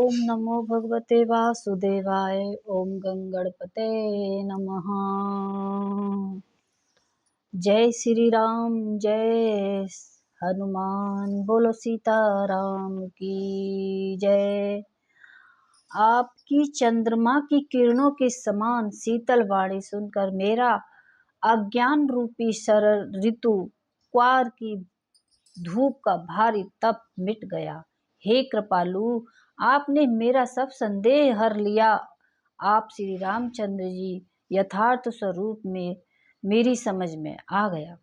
ओम नमो भगवते वासुदेवाय। ओम गंगणपते नमः। जय श्री राम, जय हनुमान, बोलो सीताराम की जय। आपकी चंद्रमा की किरणों के समान शीतल वाणी सुनकर मेरा अज्ञान रूपी शरद ऋतु क्वार की धूप का भारी तप मिट गया। हे कृपालु, आपने मेरा सब संदेह हर लिया। आप श्री रामचंद्र जी यथार्थ स्वरूप में मेरी समझ में आ गया।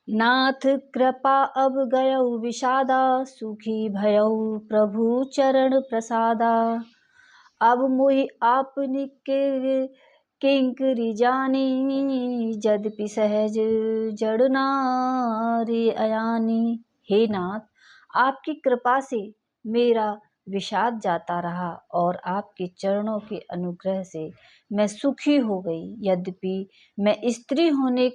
नाथ कृपा अब गयौ विषादा, सुखी भयौ प्रभु चरण प्रसादा। अब मुहि आपनी के किंकरी जानी, यद्यपि सहज जड़ नारी अयानी। हे नाथ, आपकी कृपा से मेरा विषाद जाता रहा और आपके चरणों के अनुग्रह से मैं सुखी हो गई। यद्यपि मैं स्त्री होने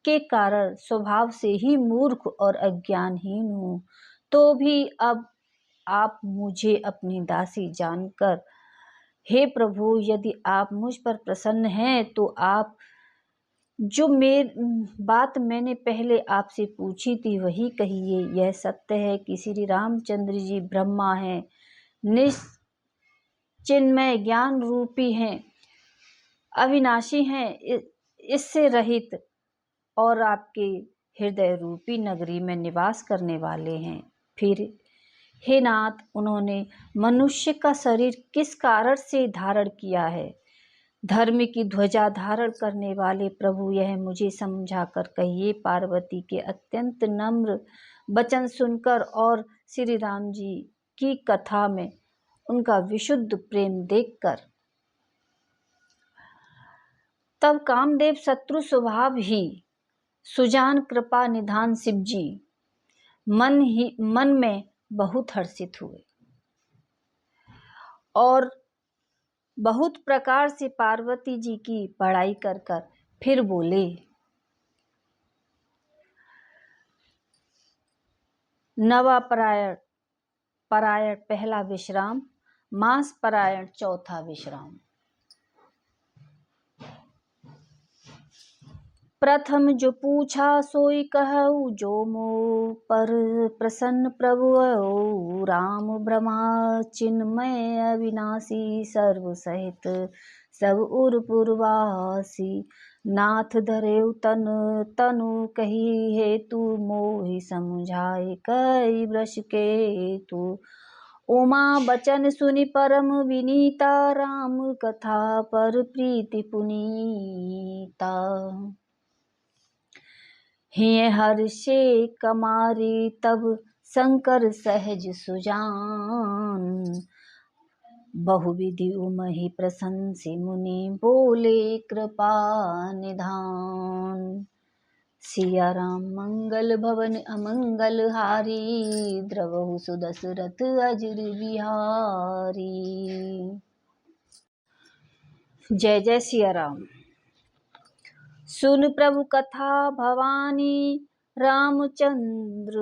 के कारण स्वभाव से ही मूर्ख और अज्ञानहीन हूँ, तो भी अब आप मुझे अपनी दासी जानकर, हे प्रभु, यदि आप मुझ पर प्रसन्न हैं तो आप जो बात मैंने पहले आपसे पूछी थी वही कहिए। यह सत्य है कि श्री रामचंद्र जी ब्रह्मा हैं, निश्चिन्मय ज्ञान रूपी हैं, अविनाशी हैं, इससे रहित, और आपके हृदय रूपी नगरी में निवास करने वाले हैं। फिर हे नाथ, उन्होंने मनुष्य का शरीर किस कारण से धारण किया है? धर्म की ध्वजा धारण करने वाले प्रभु, यह मुझे समझाकर कहिए। पार्वती के अत्यंत नम्र वचन सुनकर और श्री राम जी की कथा में उनका विशुद्ध प्रेम देखकर तब कामदेव शत्रु स्वभाव ही सुजान कृपा निधान शिव जी मन में बहुत हर्षित हुए और बहुत प्रकार से पार्वती जी की बड़ाई कर फिर बोले। नवा परायण पहला विश्राम, मास परायण चौथा विश्राम। प्रथम जो पूछा सोई कहऊ, जो मोह पर प्रसन्न प्रभु हो। राम ब्रह्मा चिन्मय अविनाशी, सर्व सहित सब उर पुरवासी। नाथ धरेउ तनु कही हेतु, मोहि समझाए कई वृष के तू। उमा बचन सुनि परम विनीता, राम कथा पर प्रीति पुनीता। हिय हर्षे कमारी तब शंकर सहज सुजान, बहुविधि उमहि प्रशंसि मुनि, बोले कृपा निधान। सिया राम मंगल भवन अमंगल हारी, द्रवहु सुदशरथ अजर बिहारी। जय जय सिया राम। सुन प्रभु कथा भवानी, रामचरित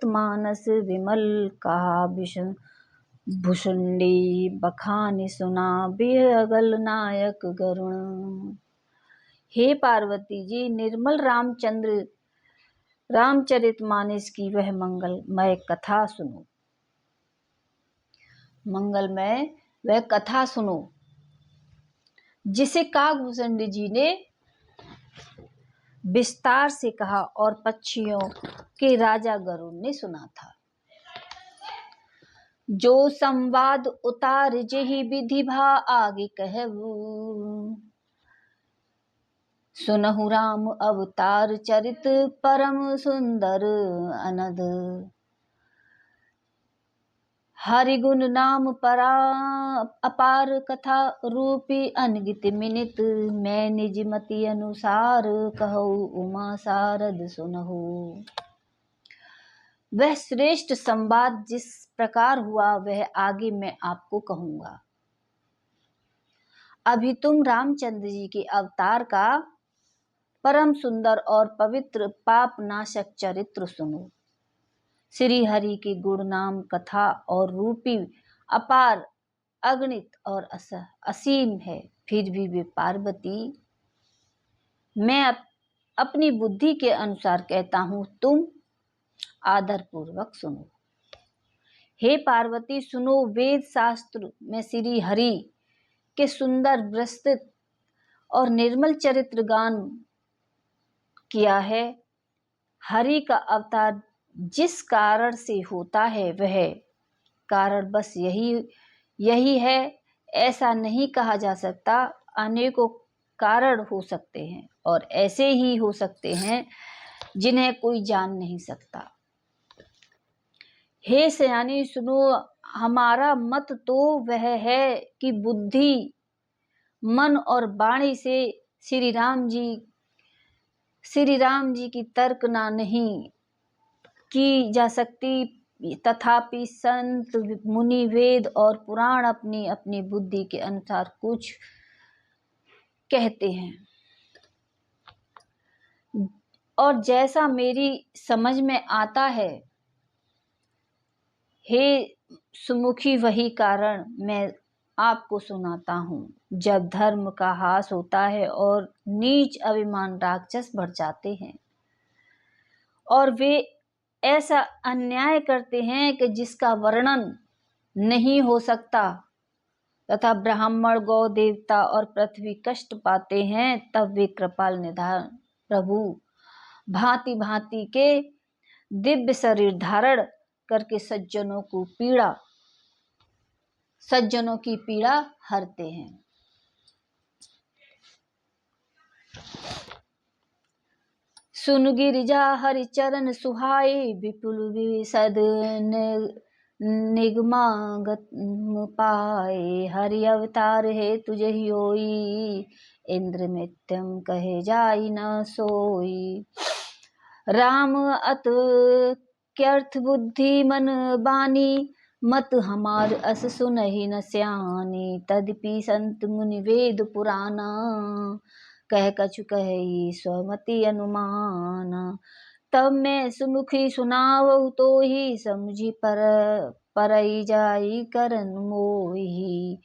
मानस विमल। कहा भुषुंडी बखानी, सुना बिहगल नायक गरुण। हे पार्वती जी, निर्मल रामचरित मानस की वह मंगलमय कथा सुनो। मंगलमय वह कथा सुनो जिसे काकभूषण जी ने विस्तार से कहा और पक्षियों के राजा गरुड़ ने सुना था। जो संवाद उतार जेहि विधि भा, आगे कहबू। सुनहु राम अवतार चरित, परम सुंदर अनद। हरिगुण नाम अपार, कथा रूपी अनगित मिनित। मैं निज मति अनुसार, कहूँ उमा सारद सुनहु। वह श्रेष्ठ संवाद जिस प्रकार हुआ वह आगे मैं आपको कहूंगा। अभी तुम रामचंद्र जी के अवतार का परम सुंदर और पवित्र पाप नाशक चरित्र सुनो। श्री हरि के गुण नाम कथा और रूपी अपार अगणित और असीम है। फिर भी वे पार्वती, मैं अपनी बुद्धि के अनुसार कहता हूँ, तुम आदर पूर्वक सुनो। हे पार्वती सुनो, वेद शास्त्र में श्री हरि के सुंदर विस्तृत और निर्मल चरित्र गान किया है। हरि का अवतार जिस कारण से होता है वह कारण बस यही है, ऐसा नहीं कहा जा सकता। अनेकों कारण हो सकते हैं और ऐसे ही हो सकते हैं जिन्हें कोई जान नहीं सकता। हे सयानी सुनो, हमारा मत तो वह है कि बुद्धि, मन और वाणी से श्री राम जी की तर्कना नहीं की जा सकती, तथापि संत मुनि वेद और पुराण अपनी अपनी बुद्धि के अनुसार कुछ कहते हैं और जैसा मेरी समझ में आता है। हे सुमुखी, वही कारण मैं आपको सुनाता हूँ। जब धर्म का ह्रास होता है और नीच अभिमान राक्षस बढ़ जाते हैं और वे ऐसा अन्याय करते हैं कि जिसका वर्णन नहीं हो सकता, तथा ब्राह्मण, गौ, देवता और पृथ्वी कष्ट पाते हैं, तब वे कृपाल निधान प्रभु भांति भांति के दिव्य शरीर धारण करके सज्जनों की पीड़ा हरते हैं। सुन गिरिजा हरि चरण सुहाए, विपुल विशद निगमागत पाए। हरि अवतार है तुझे ही होई, इंद्र मित्यम कहे जाई न सोई। राम अत्यर्थ बुद्धि मन बानी, मत हमार अस सुनहि न स्यानी। तदपि संत मुनि वेद पुराना, कह कछु कही स्वमति अनुमान। तब मैं सुमुखी सुनावहु तो ही, समझी परई जाई करन मोही।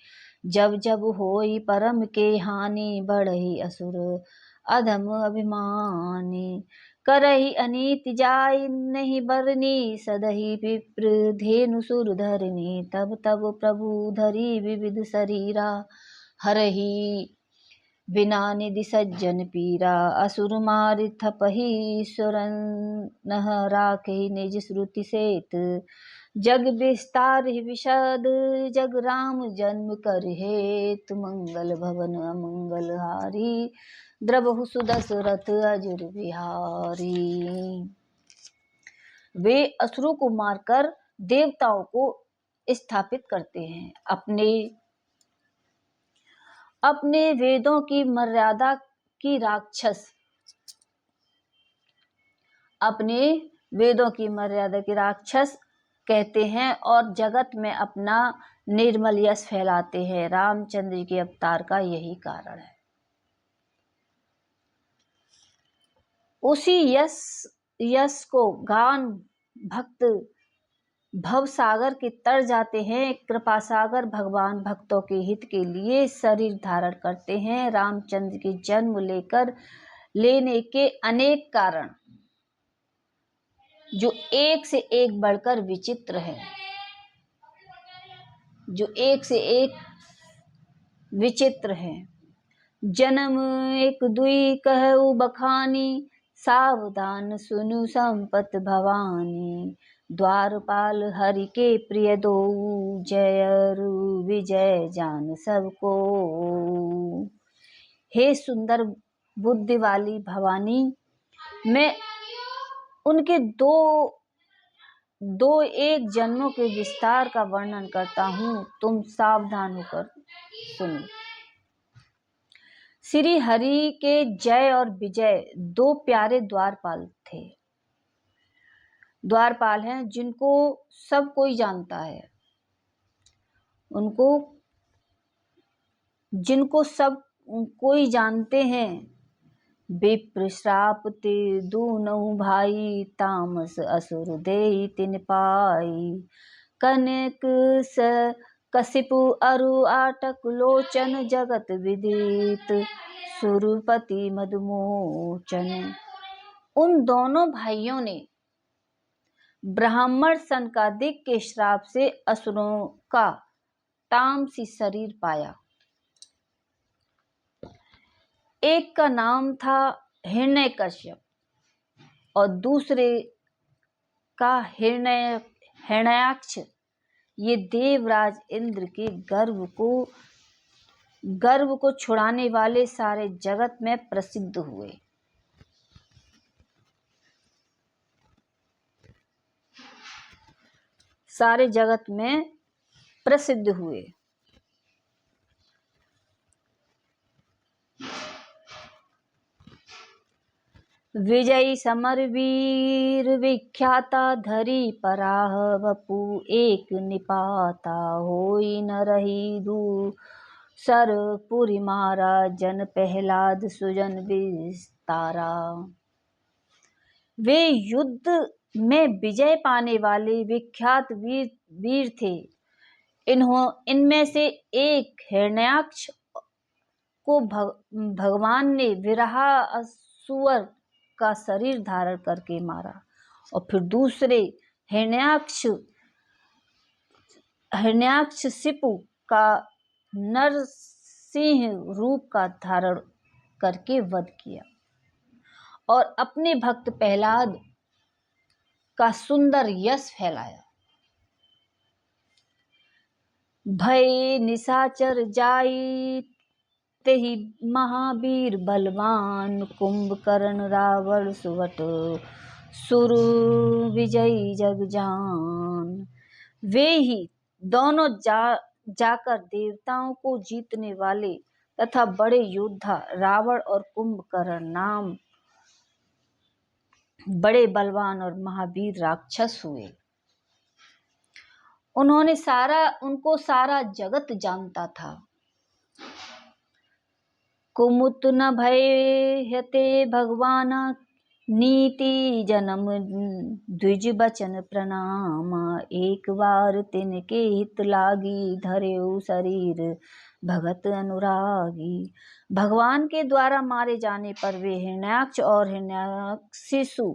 जब जब होई परम के हानि, बढ़ही असुर अधम अभिमानी। करही अनीति जाय नहीं बरनी, सदहि विप्र धेनु सुर धरनी। तब तब प्रभु धरी विविध शरीरा, हरहि बिना निधि सज्जन पीरा। असुर मारि थपहि सुरन नह, राखे निज श्रुति सेत। जग विस्तार विशद जग राम जन्म कर हेत। मंगल भवन अमंगल हारी, द्रवहु सुदशरथ अजुर बिहारी। वे असुरों को मारकर देवताओं को स्थापित करते हैं। अपने वेदों की मर्यादा की राक्षस कहते हैं और जगत में अपना निर्मल यश फैलाते हैं। रामचंद्र के अवतार का यही कारण है। उसी यश को गान भक्त भव सागर के तर जाते हैं। कृपा सागर भगवान भक्तों के हित के लिए शरीर धारण करते हैं। रामचंद्र के जन्म लेने के अनेक कारण जो एक से एक बढ़कर विचित्र है, जन्म एक दुई कहु बखानी, सावधान सुनु संपत भवानी। द्वारपाल हरि के प्रिय दो, जय अरु विजय जान सबको। हे सुंदर बुद्धि वाली भवानी, मैं उनके दो एक जन्मों के विस्तार का वर्णन करता हूँ, तुम सावधान होकर सुनो। श्री हरि के जय और विजय दो प्यारे द्वारपाल थे। द्वारपाल हैं जिनको सब कोई जानता है, जिनको सब कोई जानते हैं, विप्र श्राप ते दूनऊ भाई, तामस असुर देई तिन पाई। कनक स कसिपु अरु आटक लोचन, जगत विदित सुरपति मदमोचन। उन दोनों भाइयों ने ब्राह्मण सनकादिक के श्राप से असुरों का तामसी शरीर पाया। एक का नाम था हिरण्यकश्यप और दूसरे का हिरण्याक्ष। ये देवराज इंद्र के गर्व को छुड़ाने वाले सारे जगत में प्रसिद्ध हुए। सारे जगत में प्रसिद्ध हुए। विजयी समर वीर विख्याता, धरी पराह वपु एक निपाता। होई न रही दूसर पुरि मारा, जन प्रहलाद सुजन विस्तारा। वे युद्ध में विजय पाने वाले विख्यात वीर थे। इनमें से एक हिरण्याक्ष को भगवान ने विरहा असुर का शरीर धारण करके मारा और फिर दूसरे हिरण्याक्ष शिपु का नरसिंह रूप का धारण करके वध किया और अपने भक्त प्रहलाद का सुंदर यश फैलाया। भय निशाचर जाई तेहि महावीर बलवान, कुंभकर्ण रावण सुवट सुर विजयी जग जान। वे ही दोनों जाकर देवताओं को जीतने वाले तथा बड़े योद्धा रावण और कुंभकर्ण नाम बड़े बलवान और महावीर राक्षस हुए। उनको सारा जगत जानता था। कुमुत न भयते भगवान, नीति जन्म द्विज बचन प्रणाम। एक बार तिनके हित लागी, धरेउ शरीर भगत अनुरागी। भगवान के द्वारा मारे जाने पर वे हिरण्याक्ष और हिरण्याक्षिपु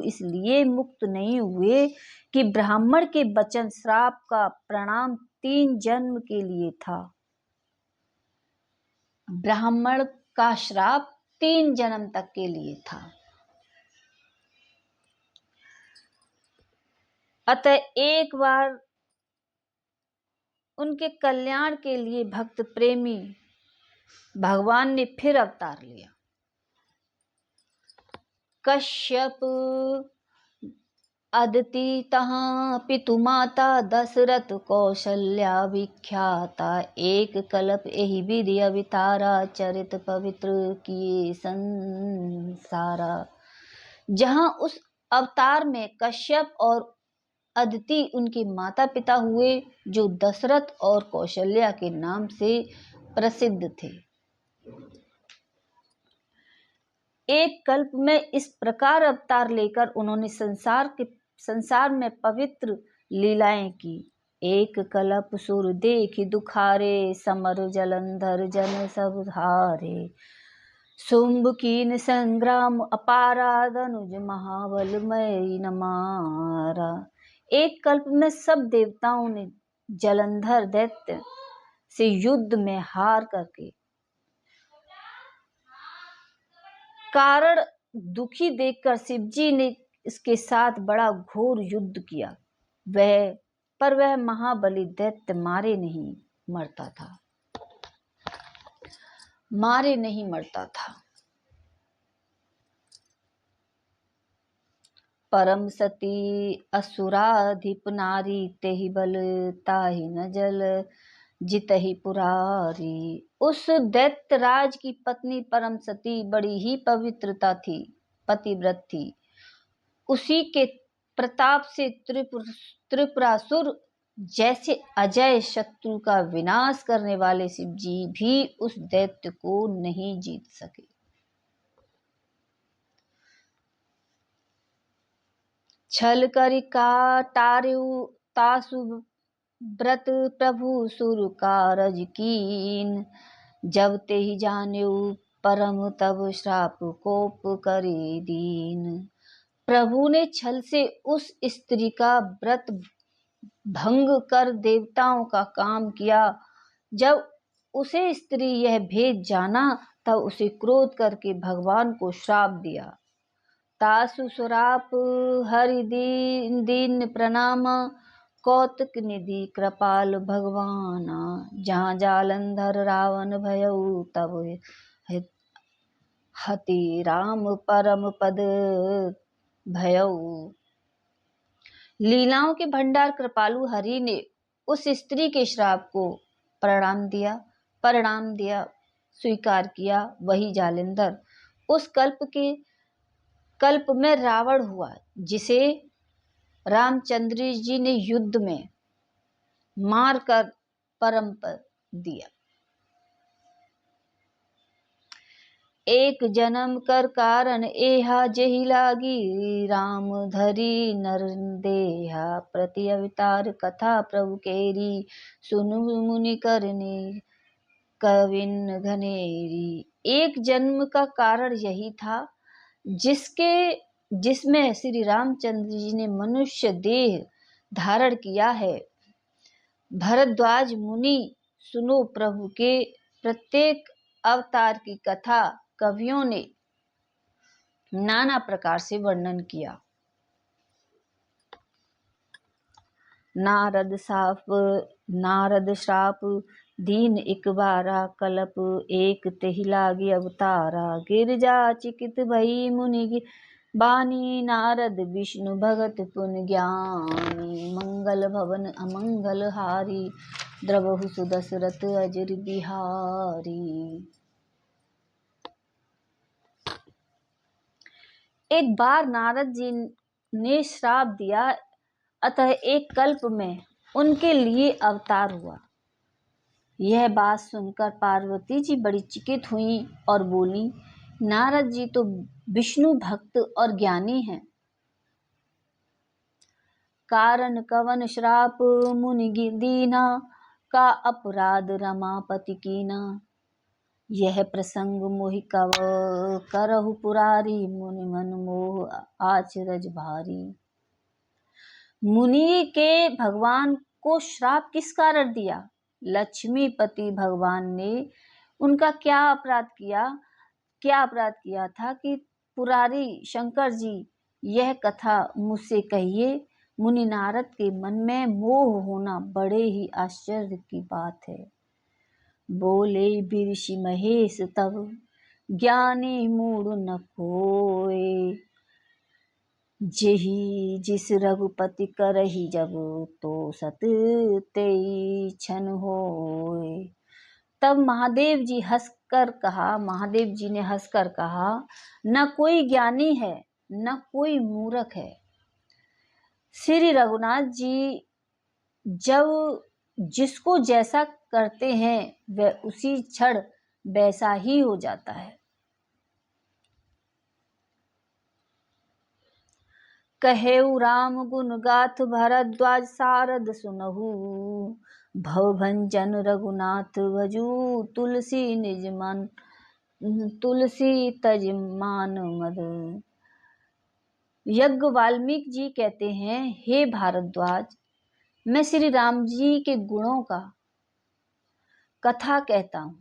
इसलिए मुक्त नहीं हुए कि ब्राह्मण के वचन श्राप का प्रणाम 3 जन्म के लिए था। ब्राह्मण का श्राप 3 जन्म तक के लिए था। अतः एक बार उनके कल्याण के लिए भक्त प्रेमी भगवान ने फिर अवतार लिया। कश्यप अदिति तहाँ पितु माता, दशरथ कौशल्या विख्याता। एक कल्प एहि विधि अवतारा, चरित पवित्र किए संसारा। जहाँ उस अवतार में कश्यप और अदिति उनके माता पिता हुए, जो दशरथ और कौशल्या के नाम से प्रसिद्ध थे। एक कल्प में इस प्रकार अवतार लेकर उन्होंने संसार में पवित्र लीलाएं की। एक कल्प सुर देखि दुखारे, समर जलंधर जन सब हारे। शुंभ कीन संग्राम अपारा, धनुज महाबल मई न मारा। एक कल्प में सब देवताओं ने जलंधर दैत्य से युद्ध में हार करके कारण दुखी देखकर शिवजी ने इसके साथ बड़ा घोर युद्ध किया। वह महाबली दैत्य मारे नहीं मरता था। परम सती असुराधिप नारी, तेहि बल ताहि न जल जितहि पुरारी। उस दैत्य राज की पत्नी परम सती बड़ी ही पतिव्रत थी। उसी के प्रताप से त्रिपुरासुर जैसे अजय शत्रु का विनाश करने वाले शिवजी भी उस दैत्य को नहीं जीत सके। छल करि काटार्यु तासु व्रत प्रभु सुर कारज कीन। जब ते ही जान्यु परम तब श्राप कोप करे दीन। प्रभु ने छल से उस स्त्री का व्रत भंग कर देवताओं का काम किया। जब उसे स्त्री यह भेद जाना तब उसे क्रोध करके भगवान को श्राप दिया। तासु सुराप हरि दीन दीन प्रणाम, कौतुक निधि कृपाल भगवान। जहाँ जालंधर रावण भयउ तब हति राम परम पद भयउ। लीलाओं के भंडार कृपालु हरि ने उस स्त्री के श्राप को परिणाम दिया, स्वीकार किया। वही जालिंधर उस कल्प में रावण हुआ, जिसे रामचंद्र जी ने युद्ध में मार कर परम पद दिया। एक जन्म कर कारण एहा जेहि लागी, राम धरी नर देहा प्रति अवतार कथा प्रभु केरी। सुनु मुनि करने कविन घनेरी। एक जन्म का कारण यही था जिसमें श्री रामचंद्र जी ने मनुष्य देह धारण किया है। भरद्वाज मुनि, सुनो प्रभु के प्रत्येक अवतार की कथा कवियों ने नाना प्रकार से वर्णन किया। नारद श्राप दीन एक बारा, कलप एक तेहि लागी अवतारा। गिरजा चिकित भई मुनि बानी, नारद विष्णु भगत पुन ज्ञानी। मंगल भवन अमंगल हारी, द्रवहु सुदशरथ अजर बिहारी। एक बार नारद जी ने श्राप दिया, अतः एक कल्प में उनके लिए अवतार हुआ। यह बात सुनकर पार्वती जी बड़ी चिकित हुई और बोली, नारद जी तो विष्णु भक्त और ज्ञानी हैं, कारण कवन श्राप मुनि दीना, का अपराध रमापति कीना। यह प्रसंग मोहि कव करहु पुरारी, मुनि मन मोह आचरज भारी। मुनि के भगवान को श्राप किस कारण दिया? लक्ष्मीपति भगवान ने उनका क्या अपराध किया था कि पुरारी शंकर जी यह कथा मुझसे कहिए। मुनि नारद के मन में मोह होना बड़े ही आश्चर्य की बात है। बोले बिरषि महेश तब, ज्ञानी मूढ़ न कोय। जेहि जिस रघुपति करहि जब, तो सत तेई छन होय। तब महादेव जी ने हंसकर कहा, न कोई ज्ञानी है न कोई मूर्ख है। श्री रघुनाथ जी जब जिसको जैसा करते हैं वह उसी क्षण वैसा ही हो जाता है। कहेउ राम गुण गाथ, भरद्वाज सारद सुनहु। भवभंजन रघुनाथ भजू, तुलसी तज मान मद। यज्ञ वाल्मीकि जी कहते हैं, हे भारद्वाज, मैं श्री राम जी के गुणों का कथा कहता हूँ,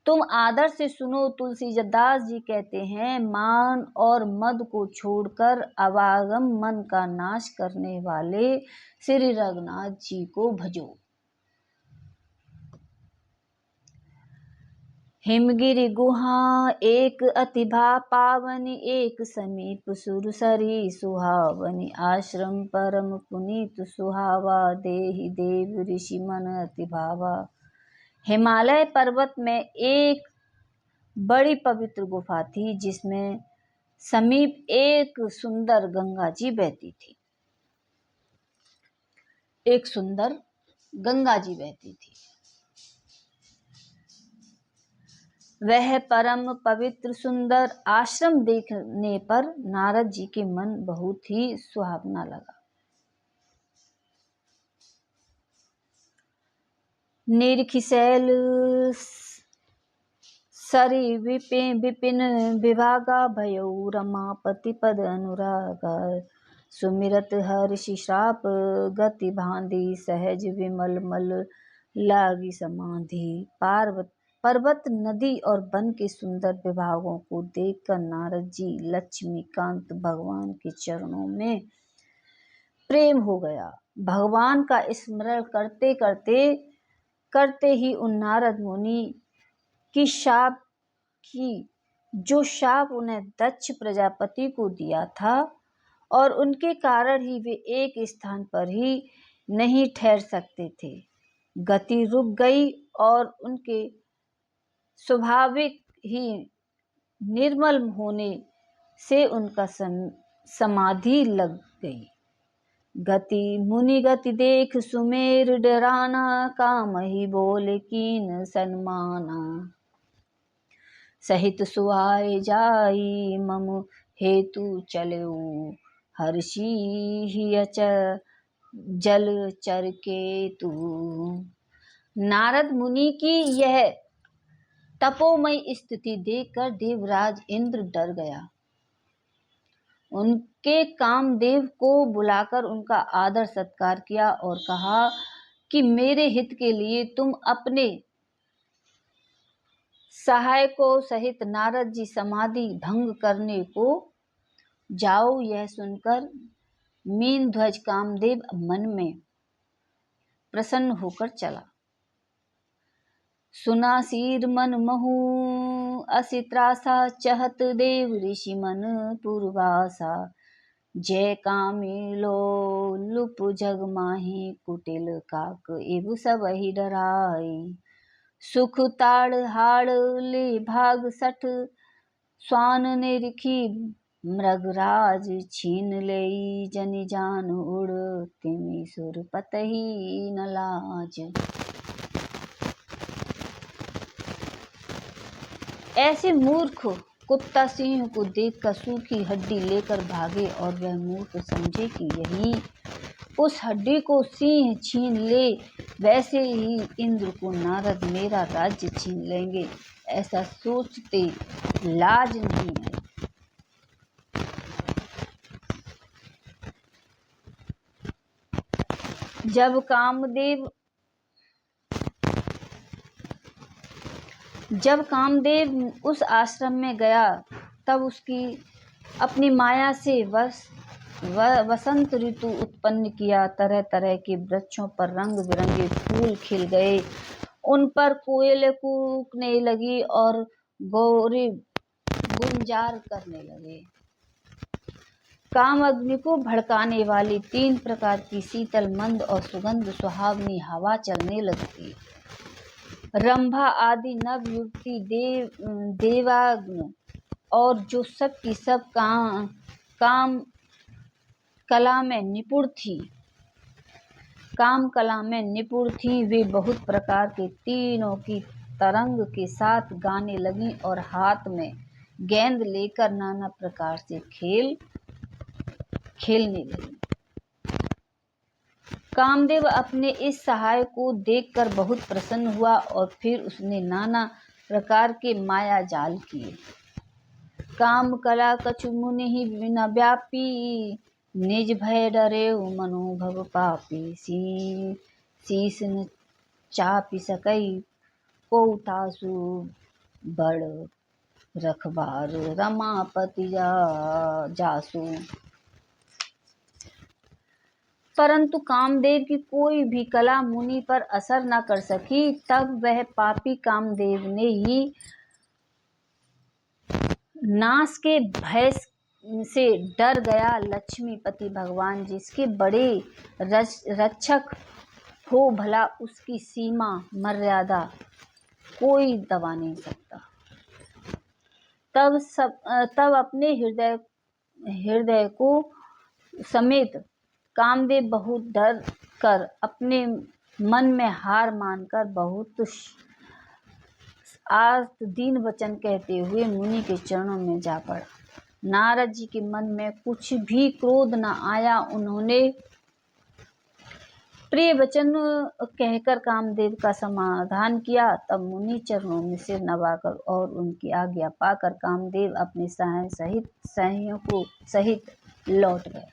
तुम आदर से सुनो। तुलसीदास जी कहते हैं, मान और मद को छोड़कर अवागम मन का नाश करने वाले श्री रघुनाथ जी को भजो। हिमगिरि गुहा एक अतिभा पावनी, एक समीप सुरसरी सुहावनी। आश्रम परम पुनीत सुहावा, देहि देव ऋषि मन अति भावा। हिमालय पर्वत में एक बड़ी पवित्र गुफा थी, जिसमें समीप एक सुंदर गंगा जी बहती थी। वह परम पवित्र सुंदर आश्रम देखने पर नारद जी के मन बहुत ही सुहावना लगा। निरखिशैल सरी विपिन विभागा भयउ रमापति पद अनुरागा। सुमिरत हर्षि श्राप गति भांति सहज विमल मल लागी समाधि। पर्वत नदी और वन के सुंदर विभागों को देखकर नारद जी लक्ष्मीकांत भगवान के चरणों में प्रेम हो गया। भगवान का स्मरण करते करते ही उन नारद मुनि जो शाप उन्हें दक्ष प्रजापति को दिया था और उनके कारण ही वे एक स्थान पर ही नहीं ठहर सकते थे, गति रुक गई और उनके स्वाभाविक ही निर्मल होने से उनका समाधि लग गई। गति मुनि गति देख सुमेर डराना, काम ही बोले कीन सन्माना। सहित सुहाए जाई मम हेतु चलेऊ, हर्षि ही जल चर के तू। नारद मुनि की यह तपोमयी स्थिति देखकर देवराज इंद्र डर गया। उनके कामदेव को बुलाकर उनका आदर सत्कार किया और कहा कि मेरे हित के लिए तुम अपने सहायकों सहित नारद जी समाधि भंग करने को जाओ। यह सुनकर मीन ध्वज कामदेव मन में प्रसन्न होकर चला। सुना शीर मन महु असि त्रासा, चहत देव ऋषि मन पूर्वासा। जय कामी लो लुप जग माही, कुटिल काक एवु सब ही डराई। सुख ताड़ हाड़ ले भाग सठ, स्वान निरखी मृगराज। छीन लेई जनि जान उड़, तिमि सुर पतहि न लाज। ऐसे मूर्ख कुत्ता सिंह को देखकर सूखी हड्डी लेकर भागे और वह मूर्ख समझे कि यही उस हड्डी को सिंह छीन ले, वैसे ही इंद्र को नारद मेरा राज्य छीन लेंगे। ऐसा सोचते लाज नहीं आई। जब कामदेव उस आश्रम में गया तब उसकी अपनी माया से वसंत ऋतु उत्पन्न किया। तरह तरह के वृक्षों पर रंग बिरंगे फूल खिल गए, उन पर कोयल कूकने लगी और गौरे गुंजार करने लगे। काम अग्नि को भड़काने वाली 3 प्रकार की शीतल मंद और सुगंध सुहावनी हवा चलने लगती। रंभा आदि नव युवती देवाग्न और जो सब की सब काम कला में निपुण थी, वे बहुत प्रकार के तीनों की तरंग के साथ गाने लगी और हाथ में गेंद लेकर नाना प्रकार से खेलने लगी। कामदेव अपने इस सहाय को देखकर बहुत प्रसन्न हुआ और फिर उसने नाना प्रकार के माया जाल किए। काम कला कछु मुनि ही बिना व्यापी, निज भय डरे मनोभव पापी। शीस न चापी सकई को तासु, बड़ रखबार रमापति जासु। परंतु कामदेव की कोई भी कला मुनि पर असर न कर सकी। तब वह पापी कामदेव ने ही नाश के भय से डर गया। लक्ष्मीपति भगवान जिसके बड़े रक्षक हो, भला उसकी सीमा मर्यादा कोई दबा नहीं सकता। तब अपने हृदय को समेत कामदेव बहुत डर कर अपने मन में हार मानकर बहुत दीन वचन कहते हुए मुनि के चरणों में जा पड़ा। नारद जी के मन में कुछ भी क्रोध न आया। उन्होंने प्रिय वचन कहकर कामदेव का समाधान किया। तब मुनि चरणों में सिर नवाकर और उनकी आज्ञा पाकर कामदेव अपने सहायकों सहित लौट गया।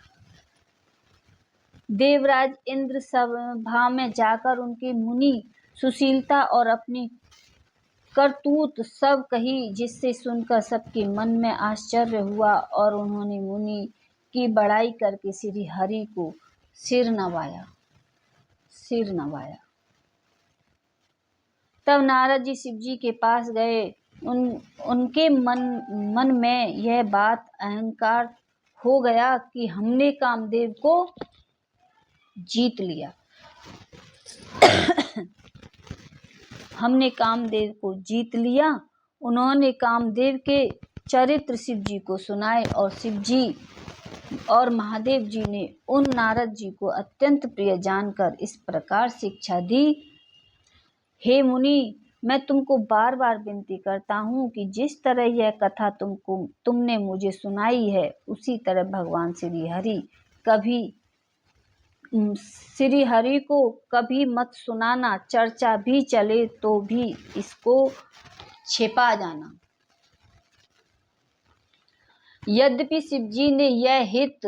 देवराज इंद्र सभा में जाकर उनकी मुनि सुशीलता और अपनी करतूत सब कही, जिससे सुनकर सबके मन में आश्चर्य हुआ और उन्होंने मुनि की बड़ाई करके श्री हरि को सिर नवाया। तब नारद जी शिव जी के पास गए। उनके मन में यह बात अहंकार हो गया कि हमने कामदेव को जीत लिया। उन्होंने कामदेव के चरित्र शिव जी को सुनाए और शिव जी और महादेव जी ने उन नारद जी को अत्यंत प्रिय जानकर इस प्रकार शिक्षा दी। हे मुनि, मैं तुमको बार बार विनती करता हूँ कि जिस तरह यह कथा तुमने मुझे सुनाई है, उसी तरह भगवान श्री हरि को कभी मत सुनाना। चर्चा भी चले तो भी इसको छिपा जाना। यद्यपि शिव जी ने यह हित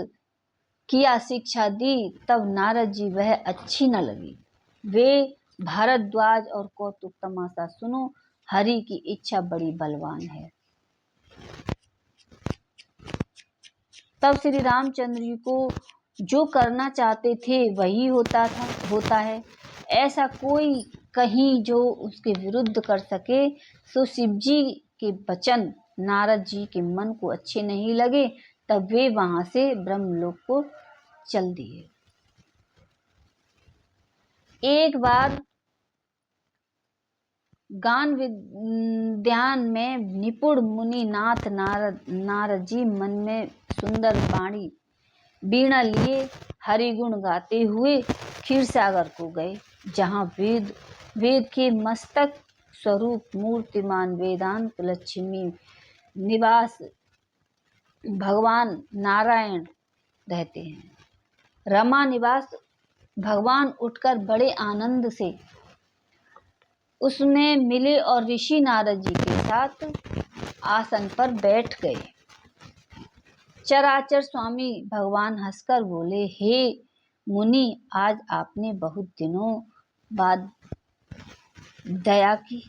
किया शिक्षा दी, तब नारद जी वह अच्छी न लगी। वे भारद्वाज और कौतुक तमाशा सुनो, हरि की इच्छा बड़ी बलवान है। तब श्री रामचंद्र जी को जो करना चाहते थे वही होता है। ऐसा कोई कहीं जो उसके विरुद्ध कर सके। तो शिव जी के वचन नारद जी के मन को अच्छे नहीं लगे। तब वे वहां से ब्रह्मलोक को चल दिए। एक बार गान ध्यान में निपुण मुनि नाथ नारद जी मन में सुंदर वीणा लिए हरिगुण गाते हुए क्षीरसागर को गए, जहाँ वेद के मस्तक स्वरूप मूर्तिमान वेदांत लक्ष्मी निवास भगवान नारायण रहते हैं। रमा निवास भगवान उठकर बड़े आनंद से उसमें मिले और ऋषि नारद जी के साथ आसन पर बैठ गए। चराचर स्वामी भगवान हंसकर बोले, हे मुनि, आज आपने बहुत दिनों बाद दया की।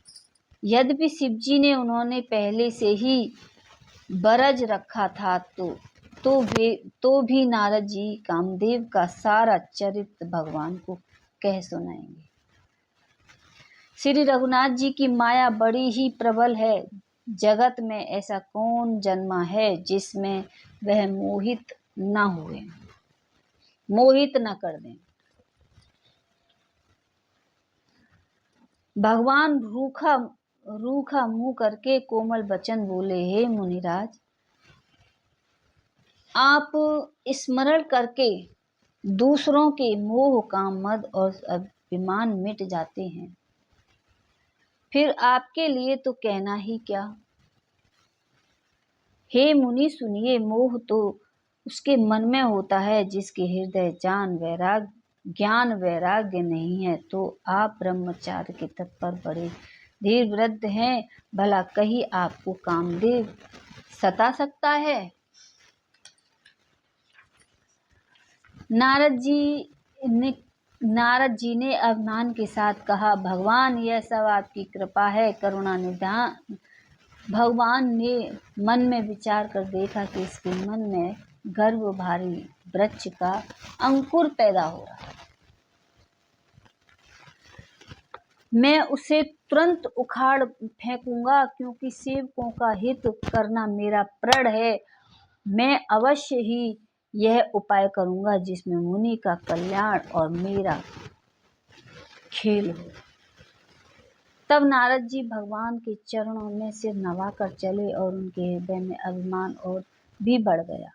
यद्यपि शिव जी ने उन्होंने पहले से ही बरज रखा था तो भी नारद जी कामदेव का सारा चरित्र भगवान को कह सुनाएंगे। श्री रघुनाथ जी की माया बड़ी ही प्रबल है। जगत में ऐसा कौन जन्मा है जिसमें वह मोहित न कर दें। भगवान रूखा मुंह करके कोमल वचन बोले, हे मुनिराज, आप स्मरण करके दूसरों के मोह, काम, मद और अभिमान मिट जाते हैं। फिर आपके लिए तो कहना ही क्या। हे मुनि सुनिए, मोह तो उसके मन में होता है जिसके हृदय ज्ञान वैराग्य नहीं है। तो आप ब्रह्मचार्य के तत्पर बड़े धीर वृद्ध हैं, भला कहीं आपको कामदेव सता सकता है। नारद जी ने अभिमान के साथ कहा, भगवान, यह सब आपकी कृपा है, करुणा निधान। भगवान ने मन में विचार कर देखा कि इसके मन में गर्भधारी वृक्ष का अंकुर पैदा हो रहा है। मैं उसे तुरंत उखाड़ फेंकूंगा, क्योंकि सेवकों का हित करना मेरा प्रण है। मैं अवश्य ही यह उपाय करूंगा जिसमें मुनि का कल्याण और मेरा खेल हो। तब नारद जी भगवान के चरणों में सिर नवाकर चले और उनके हृदय में अभिमान और भी बढ़ गया।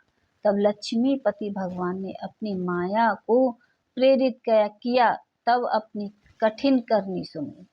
तब लक्ष्मीपति भगवान ने अपनी माया को प्रेरित किया। तब अपनी कठिन करनी सुनी।